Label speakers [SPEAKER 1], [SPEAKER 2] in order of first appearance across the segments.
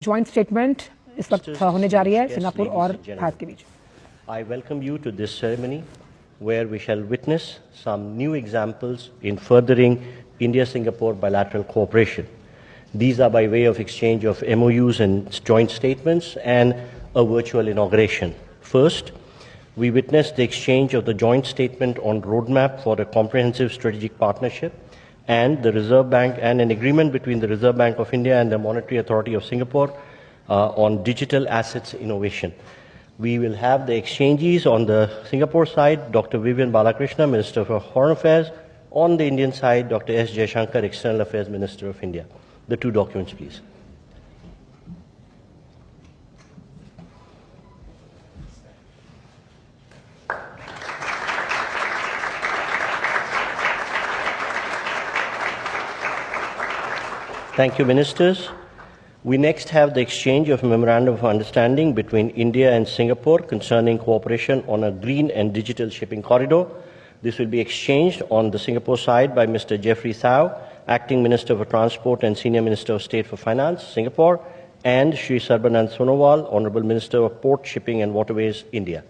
[SPEAKER 1] Joint statement इस वक्त होने जा रही है सिंगापुर और भारत के बीच.
[SPEAKER 2] I welcome you to this ceremony where we shall witness some new examples in furthering India-Singapore bilateral cooperation. These are by way of exchange of MoUs and joint statements and a virtual inauguration. First, we witnessed the exchange of the joint statement on roadmap for a comprehensive strategic partnership and the Reserve Bank and an agreement between the Reserve Bank of India and the Monetary Authority of Singapore on digital assets innovation. We will have the exchanges on the Singapore side, Dr. Vivian Balakrishna, Minister for Foreign Affairs. On the Indian side, Dr. S. Jaishankar, External Affairs Minister of India. The two documents, please. Thank you, Ministers. We next have the exchange of Memorandum of Understanding between India and Singapore concerning cooperation on a green and digital shipping corridor. This will be exchanged on the Singapore side by Mr. Jeffrey Thao, Acting Minister for Transport and Senior Minister of State for Finance, Singapore, and Shri Sarbanand Sonowal, Honorable Minister of Port, Shipping and Waterways, India.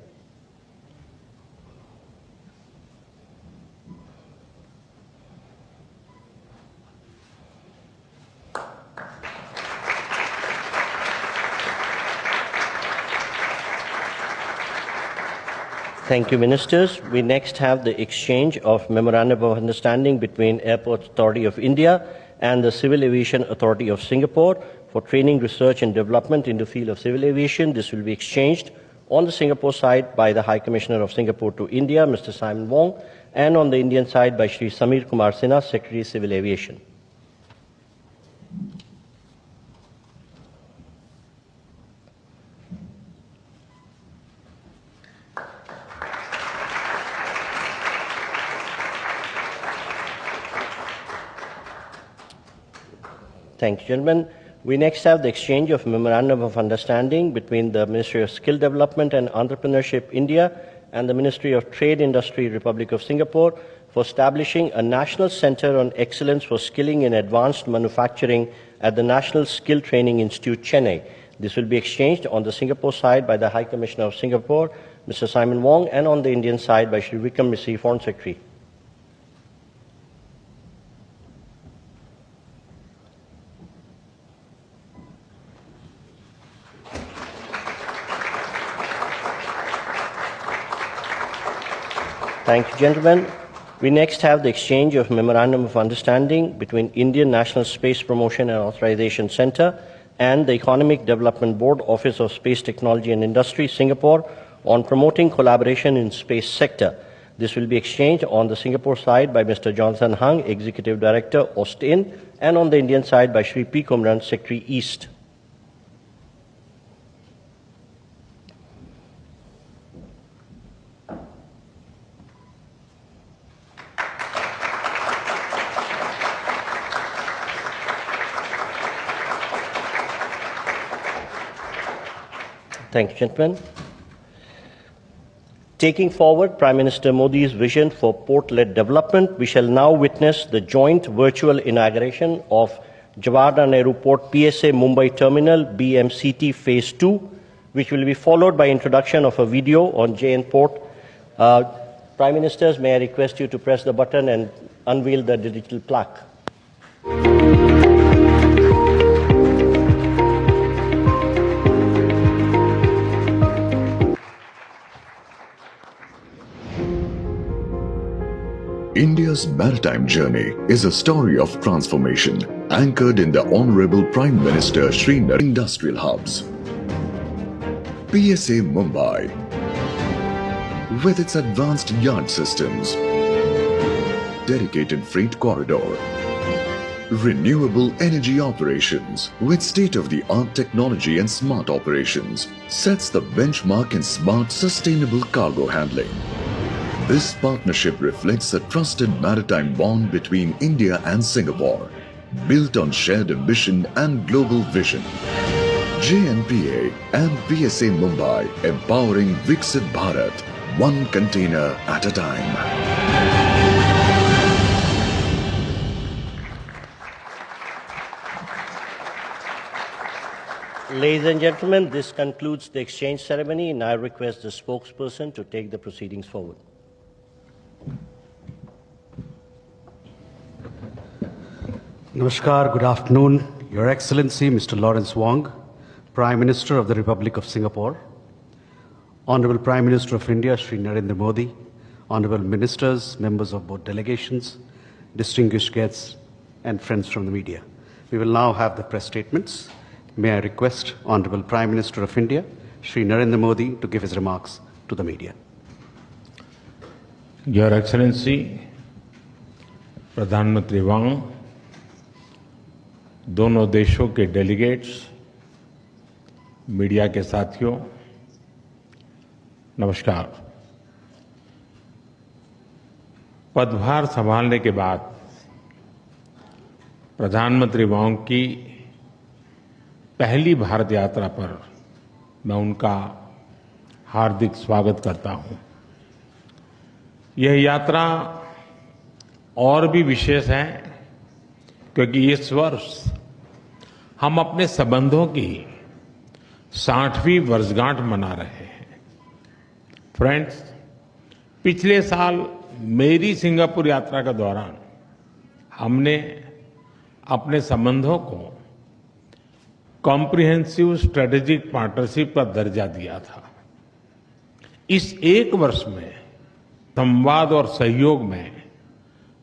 [SPEAKER 2] Thank you, Ministers. We next have the exchange of Memorandum of Understanding between Airports Authority of India and the Civil Aviation Authority of Singapore for training, research and development in the field of civil aviation. This will be exchanged on the Singapore side by the High Commissioner of Singapore to India, Mr. Simon Wong, and on the Indian side by Shri Samir Kumar Sinha, Secretary Civil Aviation. Thank you, gentlemen. We next have the exchange of Memorandum of Understanding between the Ministry of Skill Development and Entrepreneurship, India, and the Ministry of Trade Industry, Republic of Singapore, for establishing a National Center on Excellence for Skilling in Advanced Manufacturing at the National Skill Training Institute, Chennai. This will be exchanged on the Singapore side by the High Commissioner of Singapore, Mr. Simon Wong, and on the Indian side by Shri Vikram Misri, Foreign Secretary. Thank you, gentlemen. We next have the exchange of Memorandum of Understanding between Indian National Space Promotion and Authorization Center and the Economic Development Board, Office of Space Technology and Industry, Singapore, on promoting collaboration in space sector. This will be exchanged on the Singapore side by Mr. Jonathan Hung, Executive Director, Austin, and on the Indian side by Shri P. Kumran, Secretary, East. Thank you, gentlemen. Taking forward Prime Minister Modi's vision for port-led development, we shall now witness the joint virtual inauguration of Jawaharlal Nehru Port PSA Mumbai Terminal BMCT Phase 2, which will be followed by introduction of a video on JN Port. Prime Ministers, may I request you to press the button and unveil the digital plaque.
[SPEAKER 3] India's maritime journey is a story of transformation anchored in the Honorable Prime Minister Shri Narendra Industrial Hubs. PSA Mumbai, with its advanced yard systems, dedicated freight corridor, renewable energy operations with state-of-the-art technology and smart operations, sets the benchmark in smart, sustainable cargo handling. This partnership reflects a trusted maritime bond between India and Singapore, built on shared ambition and global vision. JNPA and PSA Mumbai, empowering Viksit Bharat, one container at a time.
[SPEAKER 2] Ladies and gentlemen, this concludes the exchange ceremony, and I request the spokesperson to take the proceedings forward.
[SPEAKER 4] Namaskar, good afternoon, Your Excellency Mr. Lawrence Wong, Prime Minister of the Republic of Singapore, Honorable Prime Minister of India, Shri Narendra Modi, Honorable Ministers, members of both delegations, distinguished guests, and friends from the media. We will now have the press statements. May I request Honorable Prime Minister of India, Shri Narendra Modi, to give his remarks to the media.
[SPEAKER 5] Your Excellency, प्रधानमंत्री वांग, दोनों देशों के delegates, media के साथियों, नमस्कार। पदभार संभालने के बाद प्रधानमंत्री वांग की पहली भारत यात्रा पर मैं उनका हार्दिक स्वागत करता हूं। यह यात्रा और भी विशेष है क्योंकि इस वर्ष हम अपने संबंधों की 60वीं वर्षगांठ मना रहे हैं। फ्रेंड्स, पिछले साल मेरी सिंगापुर यात्रा के दौरान हमने अपने संबंधों को कॉम्प्रिहेंसिव स्ट्रेटेजिक पार्टनरशिप का दर्जा दिया था। इस एक वर्ष में संवाद और सहयोग में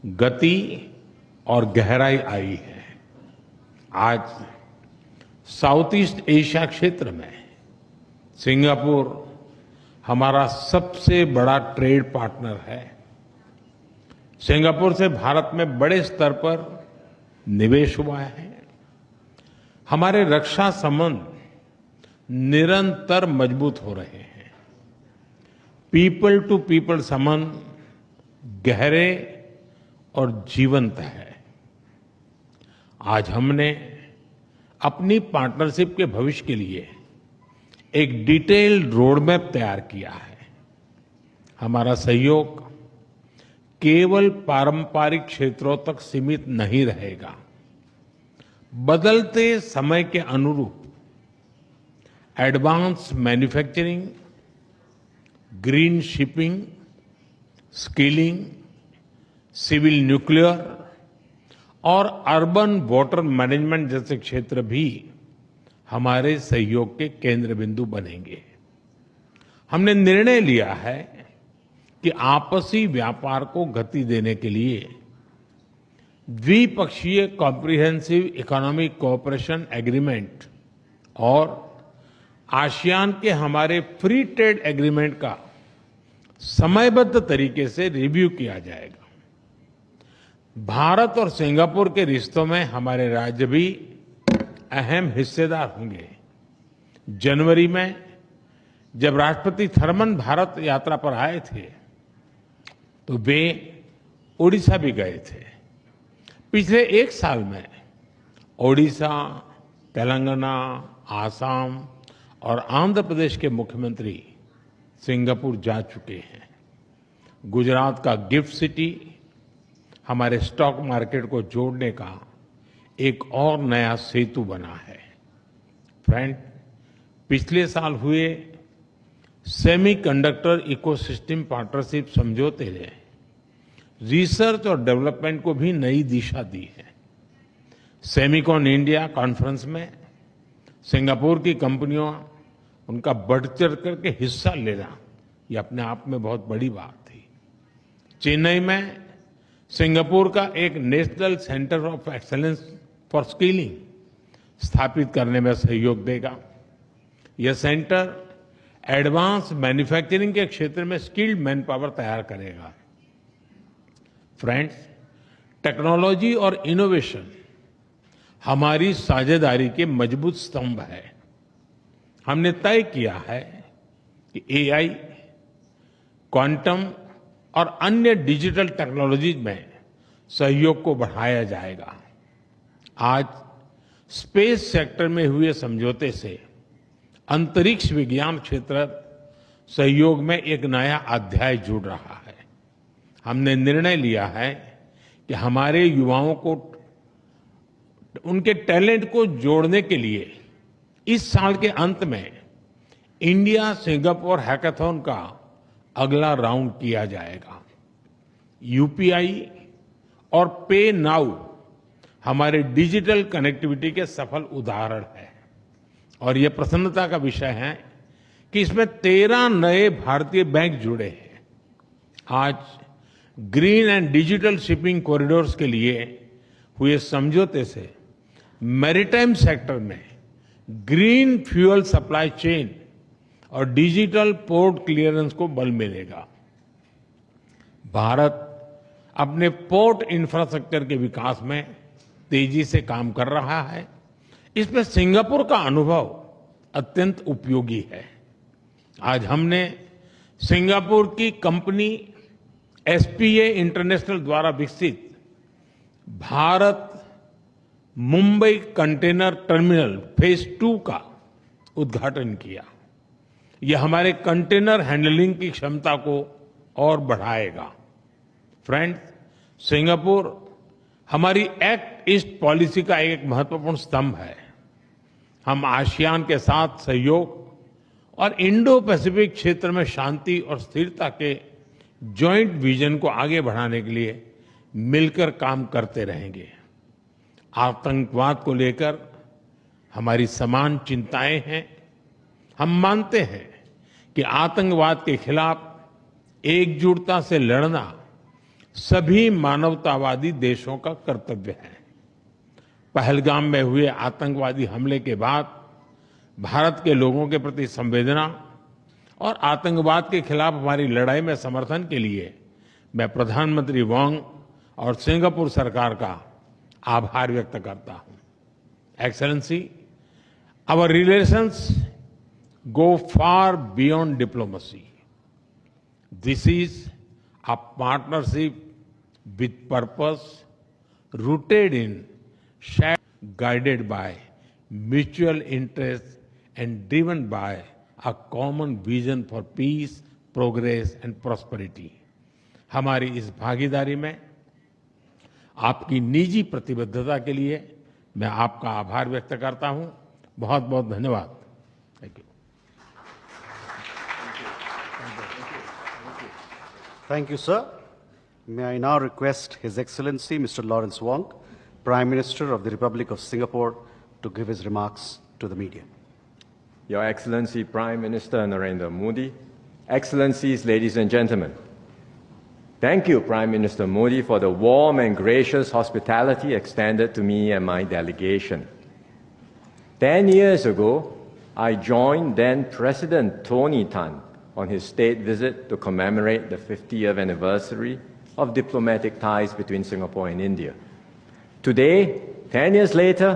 [SPEAKER 5] गति और गहराई आई है। आज साउथ ईस्ट एशिया क्षेत्र में सिंगापुर हमारा सबसे बड़ा ट्रेड पार्टनर है। सिंगापुर से भारत में बड़े स्तर पर निवेश हुआ है। हमारे रक्षा संबंध निरंतर मजबूत हो रहे हैं। पीपल टू पीपल संबंध गहरे और जीवंत है। आज हमने अपनी पार्टनरशिप के भविष्य के लिए एक डिटेल्ड रोड मैप तैयार किया है। हमारा सहयोग केवल पारंपरिक क्षेत्रों तक सीमित नहीं रहेगा। बदलते समय के अनुरूप advance manufacturing, green shipping, skilling, civil nuclear और अर्बन वाटर मैनेजमेंट जैसे क्षेत्र भी हमारे सहयोग के केंद्र बिंदु बनेंगे। हमने निर्णय लिया है कि आपसी व्यापार को गति देने के लिए द्विपक्षीय कॉम्प्रिहेंसिव इकोनॉमिक कोऑपरेशन एग्रीमेंट और आसियान के हमारे फ्री ट्रेड एग्रीमेंट का समयबद्ध तरीके से रिव्यू किया जाएगा। भारत और सिंगापुर के रिश्तों में हमारे राज्य भी अहम हिस्सेदार होंगे। जनवरी में जब राष्ट्रपति थर्मन भारत यात्रा पर आए थे तो वे ओडिशा भी गए थे। पिछले एक साल में ओडिशा, तेलंगाना, आसाम और आंध्र प्रदेश के मुख्यमंत्री सिंगापुर जा चुके हैं। गुजरात का गिफ्ट सिटी हमारे स्टॉक मार्केट को जोड़ने का एक और नया सेतु बना है। फ्रेंड, पिछले साल हुए सेमीकंडक्टर इकोसिस्टम पार्टनरशिप समझौते ने रिसर्च और डेवलपमेंट को भी नई दिशा दी है। सेमिकॉन इंडिया कॉन्फ्रेंस में सिंगापुर की कंपनियों उनका बढ़ चढ़ करके हिस्सा लेना ये अपने आप में बहुत बड़ी बात थी। चेन्नई में सिंगापुर का एक national centre of excellence for skilling स्थापित करने में सहयोग देगा। यह सेंटर एडवांस मैन्युफैक्चरिंग के क्षेत्र में स्किल्ड मैन पावर तैयार करेगा। फ्रेंड्स, टेक्नोलॉजी और इनोवेशन हमारी साझेदारी के मजबूत स्तंभ है। हमने तय किया है कि एआई, क्वांटम और अन्य डिजिटल टेक्नोलॉजीज में सहयोग को बढ़ाया जाएगा। आज स्पेस सेक्टर में हुए समझौते से अंतरिक्ष विज्ञान क्षेत्र सहयोग में एक नया अध्याय जुड़ रहा है। हमने निर्णय लिया है कि हमारे युवाओं को उनके टैलेंट को जोड़ने के लिए इस साल के अंत में इंडिया सिंगापुर हैकाथॉन का अगला राउंड किया जाएगा। यूपीआई और पे नाउ हमारे डिजिटल कनेक्टिविटी के सफल उदाहरण हैं और ये प्रसन्नता का विषय है कि इसमें 13 नए भारतीय बैंक जुड़े हैं। आज green and digital shipping corridors के लिए हुए समझौते से मैरीटाइम सेक्टर में ग्रीन फ्यूल सप्लाई चेन और डिजिटल पोर्ट क्लियरेंस को बल मिलेगा। भारत अपने पोर्ट इंफ्रास्ट्रक्चर के विकास में तेजी से काम कर रहा है। इसमें सिंगापुर का अनुभव अत्यंत उपयोगी है। आज हमने सिंगापुर की कंपनी एसपीए इंटरनेशनल द्वारा विकसित Bharat Mumbai container terminal phase 2 का उद्घाटन किया। यह हमारे कंटेनर हैंडलिंग की क्षमता को और बढ़ाएगा। फ्रेंड्स, सिंगापुर हमारी एक्ट ईस्ट पॉलिसी का एक महत्वपूर्ण स्तंभ है। हम आसियान के साथ सहयोग और इंडो पैसिफिक क्षेत्र में शांति और स्थिरता के जॉइंट विजन को आगे बढ़ाने के लिए मिलकर काम करते रहेंगे। आतंकवाद को लेकर हमारी समान चिंताएं हैं। हम मानते हैं कि आतंकवाद के खिलाफ एकजुटता से लड़ना सभी मानवतावादी देशों का कर्तव्य है। पहलगाम में हुए आतंकवादी हमले के बाद भारत के लोगों के प्रति संवेदना और आतंकवाद के खिलाफ हमारी लड़ाई में समर्थन के लिए मैं प्रधानमंत्री वोंग और सिंगापुर सरकार का आभार व्यक्त करता हूं। Excellency, our relations go far beyond diplomacy. This is a partnership with purpose, rooted in shared, guided by mutual interest and driven by a common vision for peace, progress and prosperity. हमारी इस भागीदारी में आपकी निजी प्रतिबद्धता के लिए मैं आपका आभार व्यक्त करता हूं। बहुत बहुत धन्यवाद। Thank you.
[SPEAKER 4] Thank you, sir. May I now request His Excellency Mr. Lawrence Wong, Prime Minister of the Republic of Singapore, to give his remarks to the media.
[SPEAKER 6] Your Excellency Prime Minister Narendra Modi, Excellencies, ladies and gentlemen, thank you, Prime Minister Modi, for the warm and gracious hospitality extended to me and my delegation. 10 years ago, I joined then President Tony Tan on his state visit to commemorate the 50th anniversary of diplomatic ties between Singapore and India. Today, 10 years later,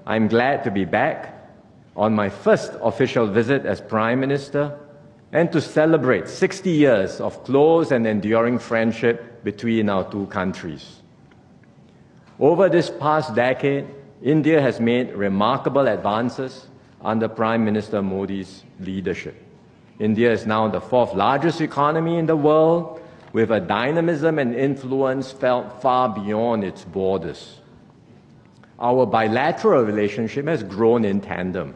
[SPEAKER 6] I'm glad to be back on my first official visit as Prime Minister and to celebrate 60 years of close and enduring friendship between our two countries. Over this past decade, India has made remarkable advances under Prime Minister Modi's leadership. India is now the 4th largest economy in the world, with a dynamism and influence felt far beyond its borders. Our bilateral relationship has grown in tandem.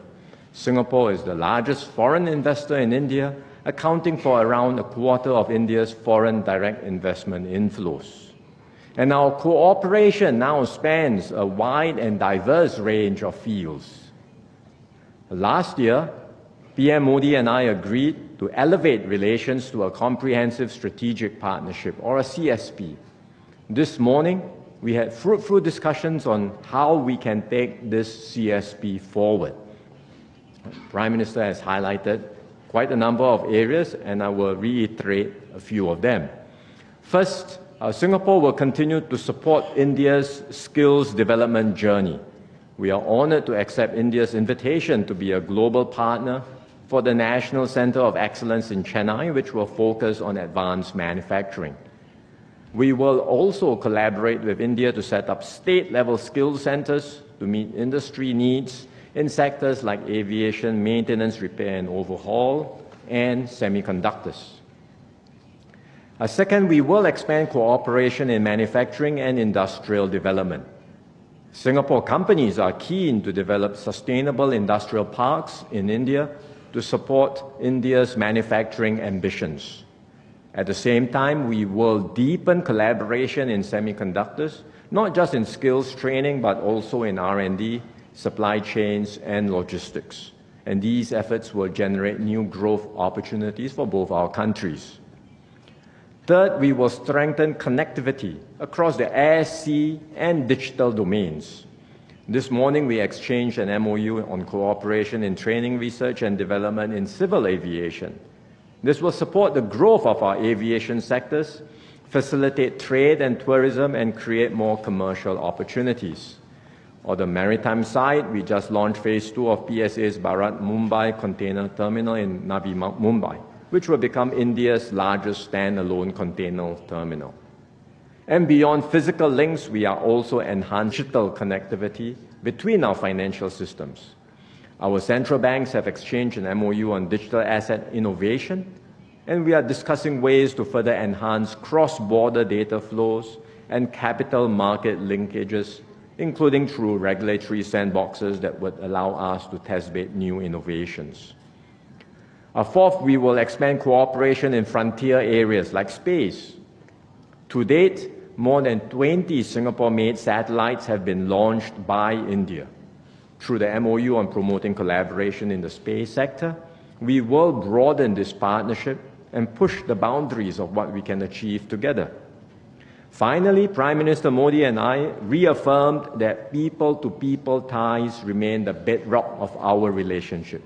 [SPEAKER 6] Singapore is the largest foreign investor in India, accounting for around a quarter of India's foreign direct investment inflows. And our cooperation now spans a wide and diverse range of fields. Last year, PM Modi and I agreed to elevate relations to a comprehensive strategic partnership, or a CSP. This morning, we had fruitful discussions on how we can take this CSP forward. The Prime Minister has highlighted quite a number of areas, and I will reiterate a few of them. First, Singapore will continue to support India's skills development journey. We are honored to accept India's invitation to be a global partner for the National Center of Excellence in Chennai, which will focus on advanced manufacturing. We will also collaborate with India to set up state-level skills centers to meet industry needs in sectors like aviation, maintenance, repair and overhaul, and semiconductors. Second, we will expand cooperation in manufacturing and industrial development. Singapore companies are keen to develop sustainable industrial parks in India to support India's manufacturing ambitions. At the same time, we will deepen collaboration in semiconductors, not just in skills training, but also in R&D, supply chains, and logistics. And these efforts will generate new growth opportunities for both our countries. Third, we will strengthen connectivity across the air, sea, and digital domains. This morning, we exchanged an MoU on cooperation in training, research, and development in civil aviation. This will support the growth of our aviation sectors, facilitate trade and tourism, and create more commercial opportunities. On the maritime side, we just launched Phase 2 of PSA's Bharat Mumbai Container Terminal in Navi Mumbai, which will become India's largest standalone container terminal. And beyond physical links, we are also enhancing digital connectivity between our financial systems. Our central banks have exchanged an MoU on digital asset innovation, and we are discussing ways to further enhance cross-border data flows and capital market linkages, including through regulatory sandboxes that would allow us to test-bed new innovations. Fourth, we will expand cooperation in frontier areas like space. To date, more than 20 Singapore-made satellites have been launched by India. Through the MoU on promoting collaboration in the space sector, we will broaden this partnership and push the boundaries of what we can achieve together. Finally, Prime Minister Modi and I reaffirmed that people-to-people ties remain the bedrock of our relationship.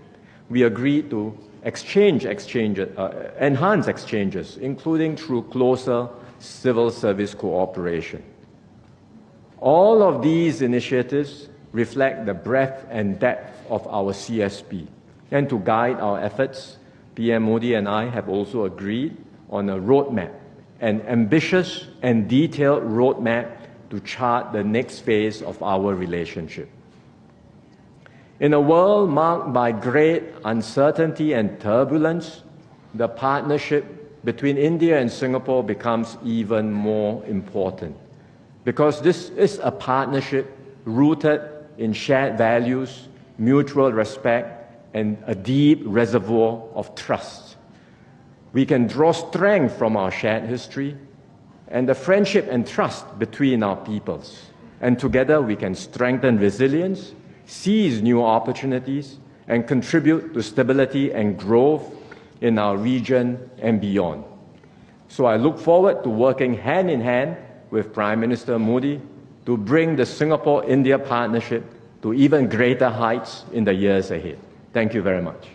[SPEAKER 6] We agreed to enhance exchanges, including through closer civil service cooperation. All of these initiatives reflect the breadth and depth of our CSP. And to guide our efforts, PM Modi and I have also agreed on a roadmap, an ambitious and detailed roadmap to chart the next phase of our relationship. In a world marked by great uncertainty and turbulence, the partnership between India and Singapore becomes even more important, because this is a partnership rooted in shared values, mutual respect, and a deep reservoir of trust. We can draw strength from our shared history and the friendship and trust between our peoples. And together we can strengthen resilience, seize new opportunities, and contribute to stability and growth in our region and beyond. So I look forward to working hand in hand with Prime Minister Modi to bring the Singapore-India partnership to even greater heights in the years ahead. Thank you very much.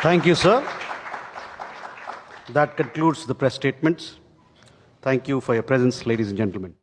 [SPEAKER 4] Thank you, sir. That concludes the press statements. Thank you for your presence, ladies and gentlemen.